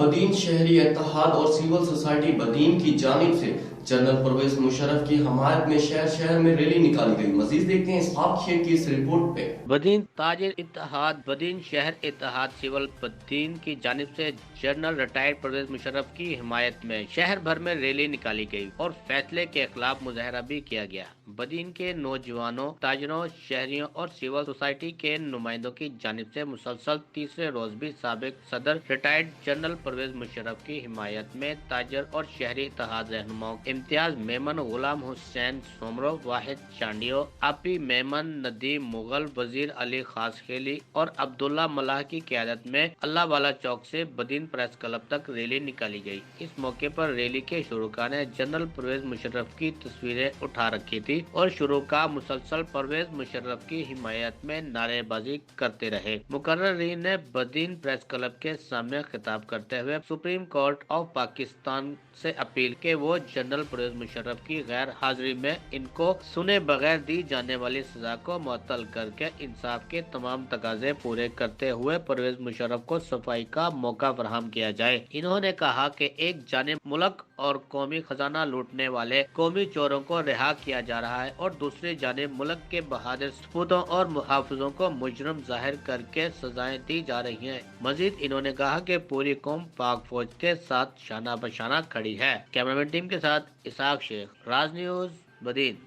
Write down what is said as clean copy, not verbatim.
بدین شہری اتحاد اور سول سوسائٹی بدین کی جانب سے جنرل پرویز مشرف کی حمایت میں شہر شہر میں ریلی نکالی گئی۔ مزید دیکھتے ہیں اسحاق شیخ کی اس رپورٹ پہ۔ بدین تاجر اتحاد بدین شہر اتحاد سول بدین کی جانب سے جنرل ریٹائرڈ پرویز مشرف کی حمایت میں شہر بھر میں ریلی نکالی گئی اور فیصلے کے خلاف مظاہرہ بھی کیا گیا۔ بدین کے نوجوانوں، تاجروں، شہریوں اور سول سوسائٹی کے نمائندوں کی جانب سے مسلسل تیسرے روز بھی سابق صدر ریٹائرڈ جنرل پرویز مشرف کی حمایت میں تاجر اور شہری اتحاد رہنماؤں امتیاز میمن، غلام حسین سومرو، واحد چانڈیو، آپی میمن، ندیم مغل، وزیر علی خاصخیلی اور عبداللہ ملاح کی قیادت میں اللہ والا چوک سے بدین پریس کلب تک ریلی نکالی گئی۔ اس موقع پر ریلی کے شرکاء نے جنرل پرویز مشرف کی تصویریں اٹھا رکھی تھی اور شرکاء مسلسل پرویز مشرف کی حمایت میں نعرے بازی کرتے رہے۔ مقررین نے بدین پریس کلب کے سامنے خطاب کرتے ہوئے سپریم کورٹ آف پاکستان سے اپیل کہ وہ جنرل پرویز مشرف کی غیر حاضری میں ان کو سنے بغیر دی جانے والی سزا کو معطل کر کے انصاف کے تمام تقاضے پورے کرتے ہوئے پرویز مشرف کو صفائی کا موقع فراہم کیا جائے۔ انہوں نے کہا کہ ایک جانب ملک اور قومی خزانہ لوٹنے والے قومی چوروں کو رہا کیا جا رہا ہے اور دوسری جانب ملک کے بہادر سپوتوں اور محافظوں کو مجرم ظاہر کر کے سزائیں دی جا رہی ہیں۔ مزید انہوں نے کہا کہ پوری قوم پاک فوج کے ساتھ شانہ بشانہ کھڑی ہے۔ کیمرہ مین ٹیم کے ساتھ اسحاق شیخ، راز نیوز، بدین۔